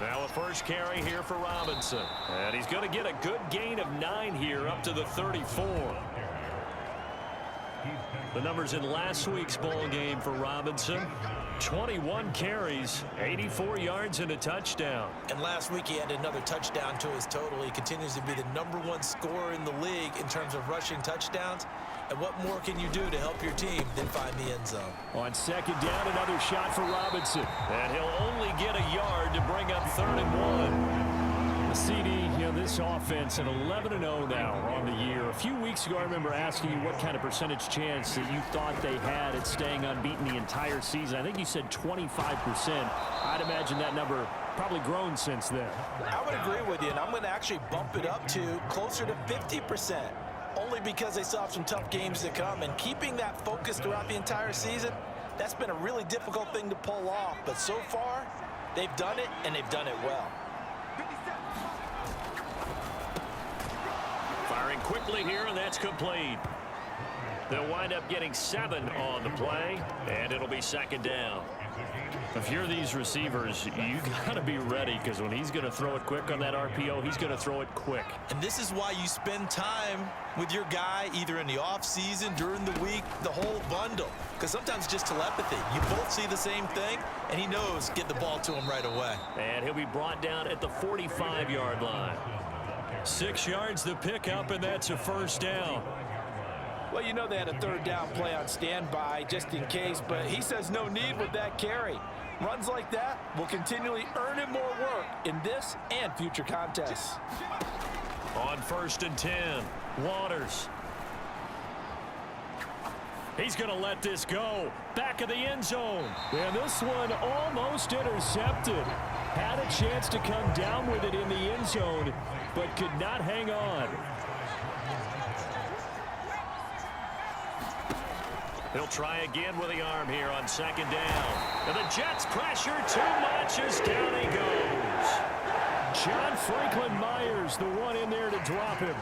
Now a first carry here for Robinson. And he's going to get a good gain of 9 here up to the 34. The numbers in last week's ball game for Robinson. 21 carries, 84 yards, and a touchdown. And last week he had another touchdown to his total. He continues to be the #1 scorer in the league in terms of rushing touchdowns. And what more can you do to help your team than find the end zone? On second down, another shot for Robinson. And he'll only get a yard to bring up 3rd and 1. The CD, this offense at 11-0 now on the year. A few weeks ago, I remember asking you what kind of percentage chance that you thought they had at staying unbeaten the entire season. I think you said 25%. I'd imagine that number probably grown since then. I would agree with you, and I'm going to actually bump it up to closer to 50%. Only because they still have some tough games to come. And keeping that focus throughout the entire season, that's been a really difficult thing to pull off. But so far, they've done it, and they've done it well. Firing quickly here, and that's complete. They'll wind up getting 7 on the play, and it'll be 2nd down. If you're these receivers, you got to be ready, because when he's going to throw it quick on that RPO, he's going to throw it quick. And this is why you spend time with your guy either in the offseason, during the week, the whole bundle. Because sometimes just telepathy. You both see the same thing, and he knows get the ball to him right away. And he'll be brought down at the 45-yard line. 6 yards the pickup, and that's a 1st down. Well, you know they had a 3rd down play on standby just in case, but he says no need with that carry. Runs like that will continually earn him more work in this and future contests. On 1st and 10, Rodgers. He's going to let this go. Back of the end zone. And this one almost intercepted. Had a chance to come down with it in the end zone, but could not hang on. He'll try again with the arm here on 2nd down. And the Jets pressure too much as down he goes. John Franklin Myers, the one in there to drop him.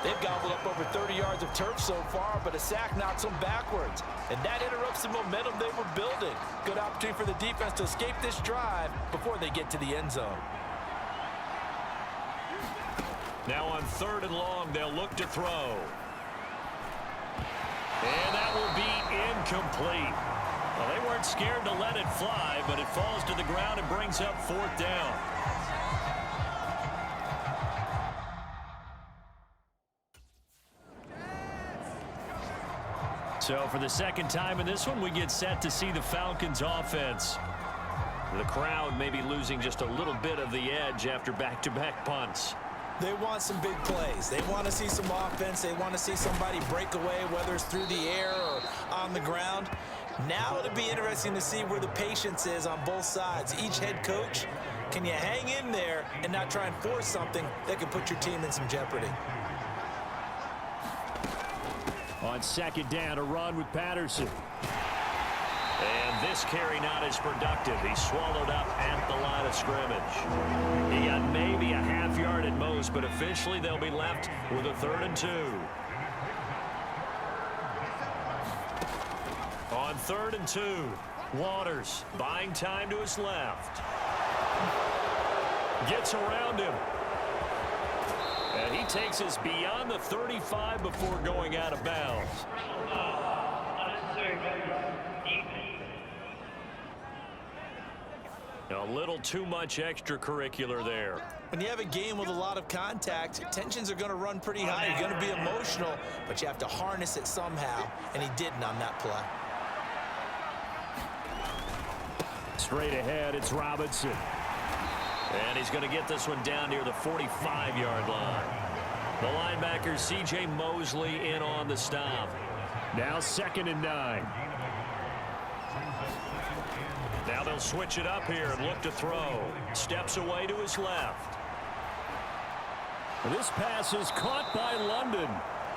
They've gobbled up over 30 yards of turf so far, but a sack knocks them backwards. And that interrupts the momentum they were building. Good opportunity for the defense to escape this drive before they get to the end zone. Now on 3rd and long, they'll look to throw. And that will be incomplete. Well, they weren't scared to let it fly, but it falls to the ground and brings up 4th down. So for the 2nd time in this one, we get set to see the Falcons offense. The crowd may be losing just a little bit of the edge after back-to-back punts. They want some big plays. They want to see some offense. They want to see somebody break away, whether it's through the air or on the ground. Now it'll be interesting to see where the patience is on both sides. Each head coach, can you hang in there and not try and force something that can put your team in some jeopardy? On 2nd down, a run with Patterson. And this carry not as productive. He's swallowed up at the line of scrimmage. He got maybe a half yard at most, but officially they'll be left with a 3rd and 2. On 3rd and 2, Rodgers buying time to his left. Gets around him. And he takes us beyond the 35 before going out of bounds. A little too much extracurricular there. When you have a game with a lot of contact, tensions are going to run pretty high. You're going to be emotional, but you have to harness it somehow, and he didn't on that play. Straight ahead, it's Robinson. And he's going to get this one down near the 45-yard line. The linebacker, C.J. Mosley, in on the stop. Now 2nd and 9. Now they'll switch it up here and look to throw. Steps away to his left. This pass is caught by London.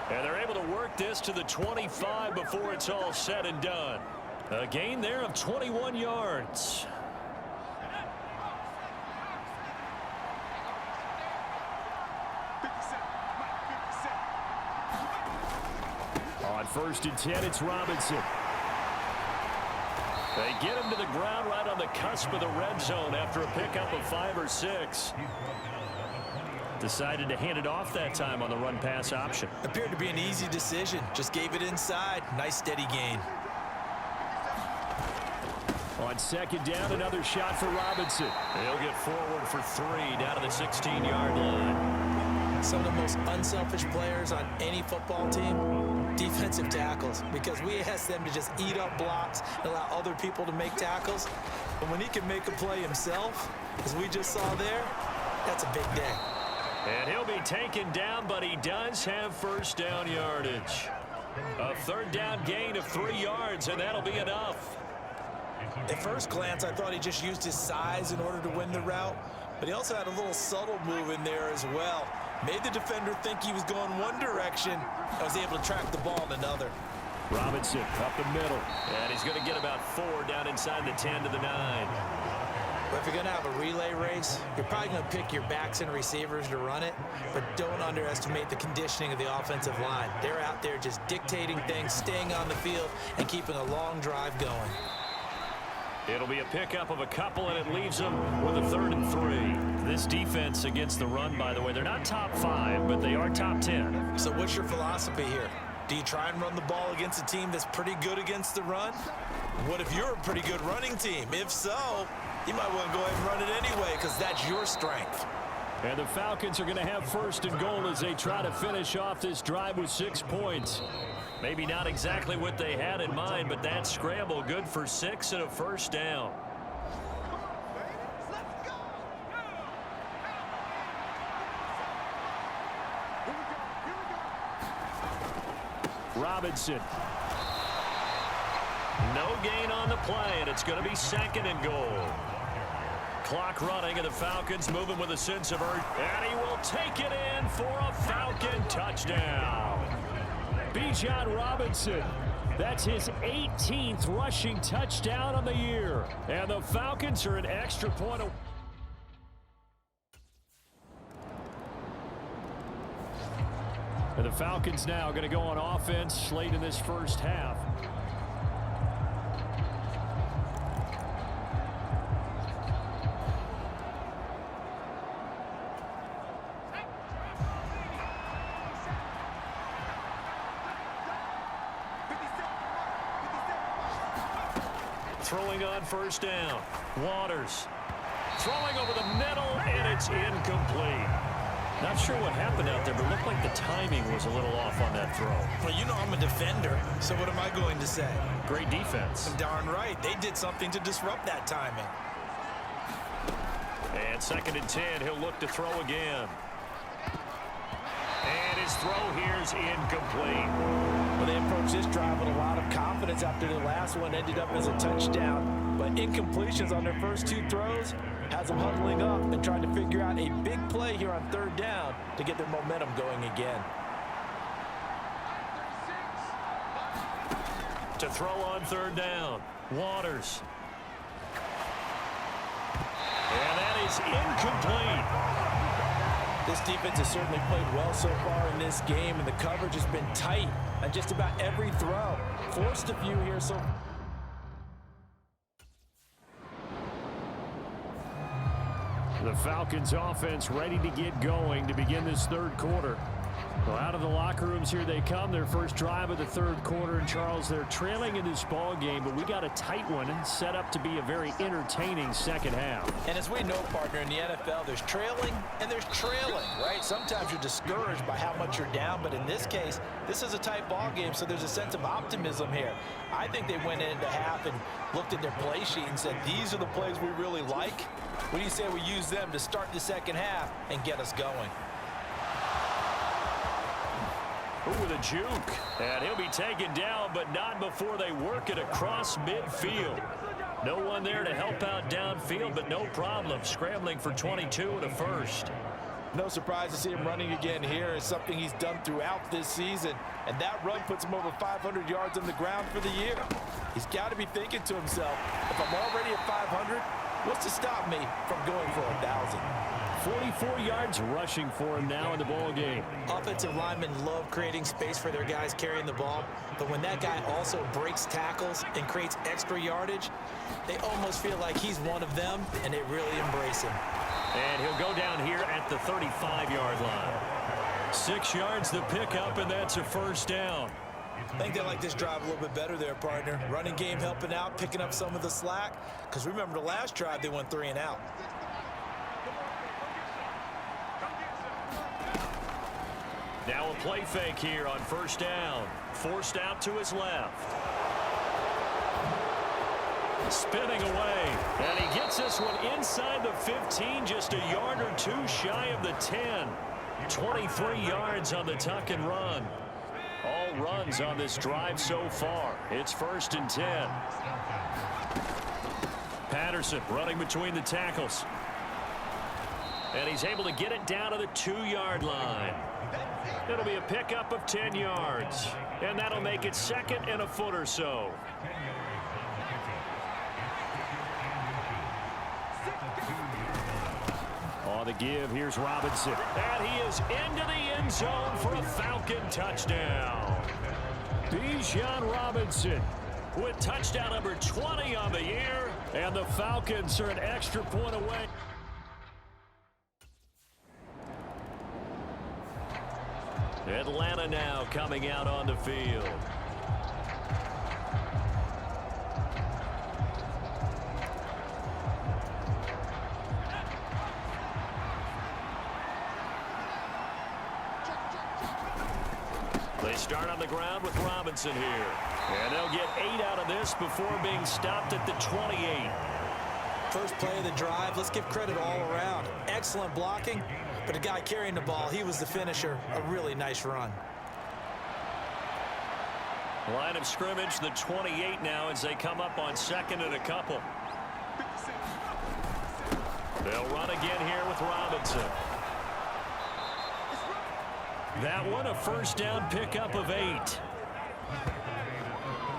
And they're able to work this to the 25 before it's all said and done. A gain there of 21 yards. On 1st and 10, it's Robinson. They get him to the ground right on the cusp of the red zone after a pickup of 5 or 6. Decided to hand it off that time on the run-pass option. Appeared to be an easy decision. Just gave it inside. Nice steady gain. On second down, another shot for Robinson. He'll get forward for 3 down to the 16-yard line. Some of the most unselfish players on any football team, defensive tackles, because we ask them to just eat up blocks and allow other people to make tackles. But when he can make a play himself, as we just saw there, that's a big day. And he'll be taken down, but he does have first down yardage. A third down gain of 3 yards, and that'll be enough. At first glance, I thought he just used his size in order to win the route, but he also had a little subtle move in there as well. Made the defender think he was going one direction and was able to track the ball in another. Robinson up the middle, and he's going to get about 4 down inside the 10 to the 9. But if you're going to have a relay race, you're probably going to pick your backs and receivers to run it, but don't underestimate the conditioning of the offensive line. They're out there just dictating things, staying on the field, and keeping a long drive going. It'll be a pickup of a couple, and it leaves them with a 3rd and 3. This defense against the run, by the way, they're not top 5, but they are top 10. So what's your philosophy here? Do you try and run the ball against a team that's pretty good against the run? What if you're a pretty good running team? If so, you might want to go ahead and run it anyway because that's your strength. And the Falcons are going to have 1st and goal as they try to finish off this drive with 6 points. Maybe not exactly what they had in mind, but that scramble good for 6 and a first down. Robinson. No gain on the play, and it's going to be 2nd and goal. Clock running, and the Falcons moving with a sense of urgency. And he will take it in for a Falcon touchdown. Bijan Robinson. That's his 18th rushing touchdown on the year. And the Falcons are an extra point away. And the Falcons now going to go on offense late in this first half. Throwing on first down. Waters. Throwing over the middle, and it's incomplete. Not sure what happened out there, but it looked like the timing was a little off on that throw. Well, you know I'm a defender, so what am I going to say? Great defense. Darn right. They did something to disrupt that timing. And 2nd and 10, he'll look to throw again. And his throw here is incomplete. Well, they approached this drive with a lot of confidence after the last one ended up as a touchdown. But incompletions on their first 2 throws has them huddling up and trying to figure out a big play here on 3rd down to get their momentum going again. To throw on 3rd down, Waters. And that is incomplete. This defense has certainly played well so far in this game, and the coverage has been tight on just about every throw. Forced a few here, so... The Falcons offense ready to get going to begin this 3rd quarter. Well, out of the locker rooms here they come. Their first drive of the 3rd quarter. And, Charles, they're trailing in this ball game, but we got a tight one set up to be a very entertaining 2nd half. And as we know, partner, in the NFL, there's trailing and there's trailing, right? Sometimes you're discouraged by how much you're down, but in this case, this is a tight ball game, so there's a sense of optimism here. I think they went into half and looked at their play sheet and said, these are the plays we really like. What do you say we use them to start the 2nd half and get us going? Ooh, with a juke. And he'll be taken down, but not before they work it across midfield. No one there to help out downfield, but no problem. Scrambling for 22 and a first. No surprise to see him running again here. It's something he's done throughout this season. And that run puts him over 500 yards on the ground for the year. He's got to be thinking to himself, if I'm already at 500, What's to stop me from going for 1,000? 44 yards rushing for him now in the ball game. Offensive linemen love creating space for their guys carrying the ball, but when that guy also breaks tackles and creates extra yardage, they almost feel like he's one of them, and they really embrace him. And he'll go down here at the 35-yard line. 6 yards the pickup, and that's a first down. I think they like this drive a little bit better there, partner. Running game helping out, picking up some of the slack, because remember the last drive they went 3 and out. Now a play fake here on first down. Forced out to his left. Spinning away. And he gets this one inside the 15, just a yard or two shy of the 10. 23 yards on the tuck and run. All runs on this drive so far. It's 1st and 10. Patterson running between the tackles. And he's able to get it down to the 2-yard line. It'll be a pickup of 10 yards. And that'll make it 2nd and a foot or so. On the give, here's Robinson. And he is into the end zone for a Falcon touchdown. Bijan Robinson with touchdown number 20 on the year. And the Falcons are an extra point away. Atlanta now coming out on the field. They start on the ground with Robinson here. And they'll get 8 out of this before being stopped at the 28. First play of the drive, let's give credit all around. Excellent blocking, but the guy carrying the ball, he was the finisher. A really nice run. Line of scrimmage, the 28 now as they come up on 2nd and a couple. They'll run again here with Robinson. That one a first down pickup of 8.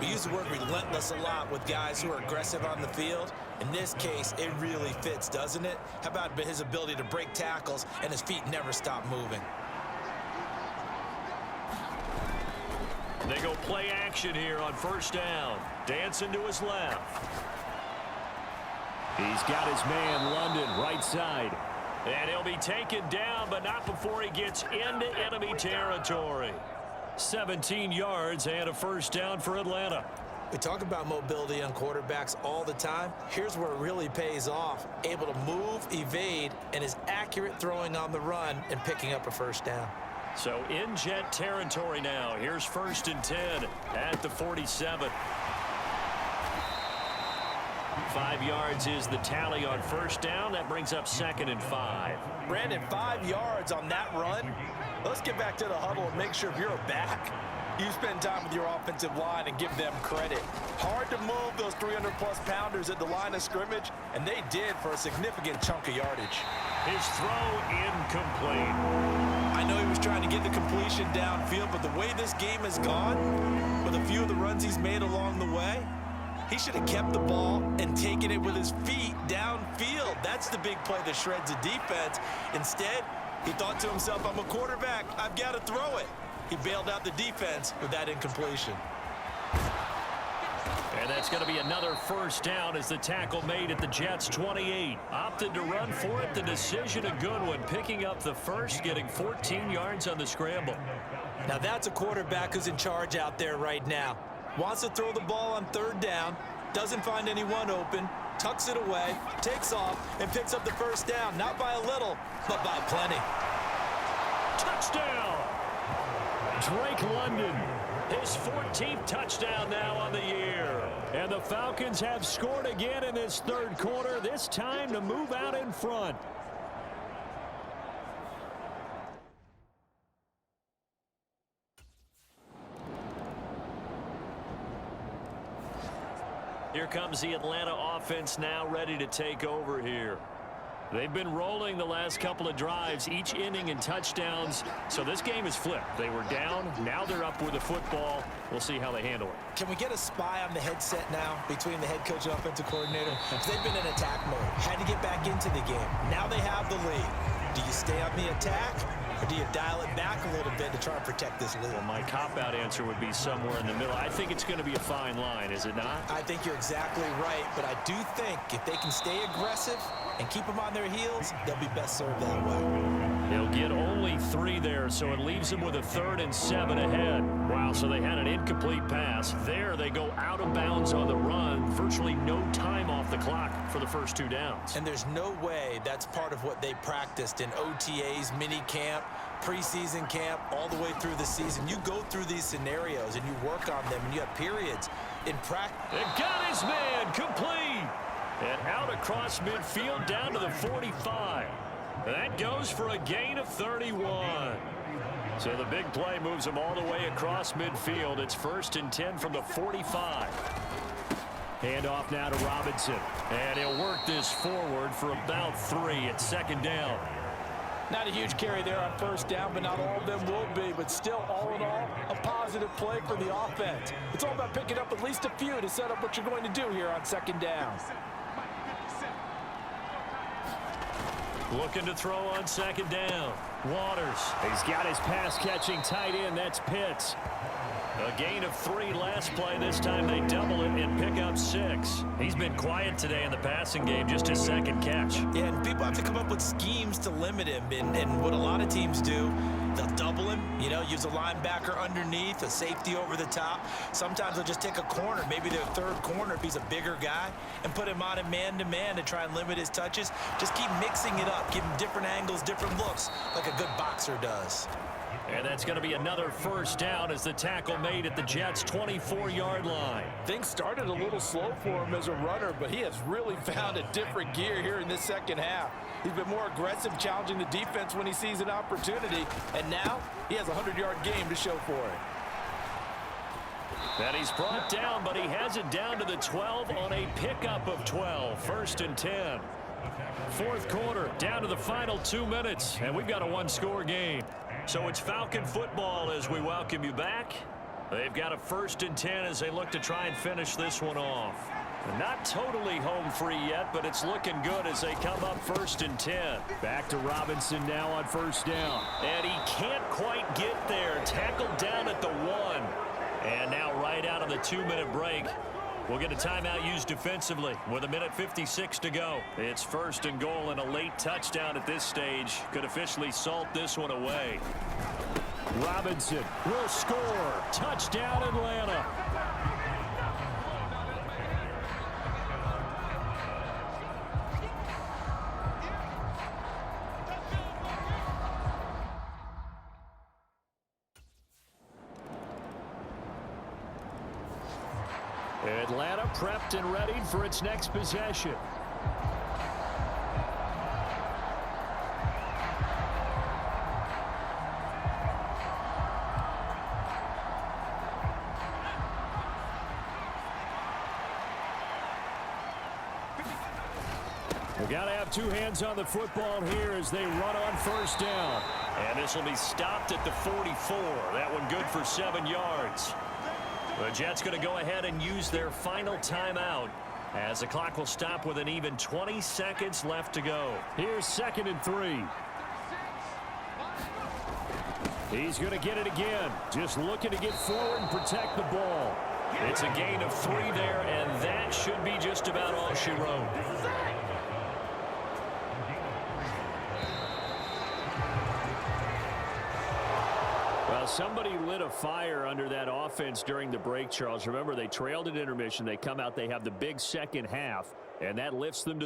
We use the word relentless a lot with guys who are aggressive on the field. In this case, it really fits, doesn't it? How about his ability to break tackles and his feet never stop moving? They go play action here on first down. Dancing to his left. He's got his man, London, right side. And he'll be taken down, but not before he gets into enemy territory. 17 yards and a first down for Atlanta. We talk about mobility on quarterbacks all the time. Here's where it really pays off. Able to move, evade, and is accurate throwing on the run and picking up a first down. So in jet territory now. Here's 1st and 10 at the 47. 5 yards is the tally on first down. That brings up 2nd and 5. Brandon, 5 yards on that run. Let's get back to the huddle and make sure if you're a back, you spend time with your offensive line and give them credit. Hard to move those 300-plus pounders at the line of scrimmage, and they did for a significant chunk of yardage. His throw incomplete. I know he was trying to get the completion downfield, but the way this game has gone, with a few of the runs he's made along the way, he should have kept the ball and taken it with his feet downfield. That's the big play that shreds the defense. Instead, he thought to himself, I'm a quarterback, I've got to throw it. He bailed out the defense with that incompletion. And that's going to be another first down as the tackle made at the Jets' 28. Opted to run for it. The decision a good one. Picking up the first, getting 14 yards on the scramble. Now that's a quarterback who's in charge out there right now. Wants to throw the ball on 3rd down, doesn't find anyone open, tucks it away, takes off, and picks up the first down. Not by a little, but by plenty. Touchdown! Drake London, his 14th touchdown now on the year. And the Falcons have scored again in this 3rd quarter, this time to move out in front. Here comes the Atlanta offense now ready to take over here. They've been rolling the last couple of drives, each inning in touchdowns. So this game is flipped. They were down. Now they're up with the football. We'll see how they handle it. Can we get a spy on the headset now between the head coach and offensive coordinator? Because they've been in attack mode. Had to get back into the game. Now they have the lead. Do you stay on the attack, or do you dial it back a little bit to try and protect this lead? Well, my cop-out answer would be somewhere in the middle. I think it's going to be a fine line, is it not? I think you're exactly right, but I do think if they can stay aggressive and keep them on their heels, they'll be best served that way. They'll get only 3 there, so it leaves them with a 3rd and 7 ahead. Wow, so they had an incomplete pass. There they go out of bounds on the run. Virtually no time off the clock for the first 2 downs. And there's no way that's part of what they practiced in OTAs, mini camp, preseason camp, all the way through the season. You go through these scenarios and you work on them, and you have periods in practice. It got his man complete. And out across midfield down to the 45. That goes for a gain of 31. So the big play moves him all the way across midfield. It's 1st and 10 from the 45. Hand off now to Robinson. And he'll work this forward for about 3 at 2nd down. Not a huge carry there on 1st down, but not all of them will be. But still, all in all, a positive play for the offense. It's all about picking up at least a few to set up what you're going to do here on 2nd down. Looking to throw on 2nd down. Waters. He's got his pass-catching tight end. That's Pitts. A gain of 3 last play. This time they double it and pick up 6. He's been quiet today in the passing game, just his 2nd catch. Yeah, and people have to come up with schemes to limit him. And what a lot of teams do, they'll double him, use a linebacker underneath, a safety over the top. Sometimes they'll just take a corner, maybe their 3rd corner if he's a bigger guy, and put him on a man-to-man to try and limit his touches. Just keep mixing it up, give him different angles, different looks, like a good boxer does. And that's going to be another 1st down as the tackle made at the Jets' 24-yard line. Things started a little slow for him as a runner, but he has really found a different gear here in this 2nd half. He's been more aggressive, challenging the defense when he sees an opportunity, and now he has a 100-yard game to show for it. And he's brought down, but he has it down to the 12 on a pickup of 12. 1st and 10. 4th quarter, down to the final 2 minutes, and we've got a 1-score game. So it's Falcon football as we welcome you back. They've got a 1st and 10 as they look to try and finish this one off. Not totally home free yet, but it's looking good as they come up 1st and 10. Back to Robinson now on 1st down. And he can't quite get there. Tackled down at the 1. And now right out of the 2-minute break, we'll get a timeout used defensively with 1:56 to go. It's 1st and goal, and a late touchdown at this stage could officially salt this one away. Robinson will score. Touchdown, Atlanta. Atlanta prepped and ready for its next possession. We've got to have 2 hands on the football here as they run on 1st down. And this will be stopped at the 44. That one good for 7 yards. The Jets going to go ahead and use their final timeout as the clock will stop with an even 20 seconds left to go. Here's 2nd and 3. He's going to get it again. Just looking to get forward and protect the ball. It's a gain of 3 there, and that should be just about all she wrote. Well, somebody lit a fire under that offense during the break, Charles. Remember, they trailed at intermission. They come out, they have the big 2nd half, and that lifts them to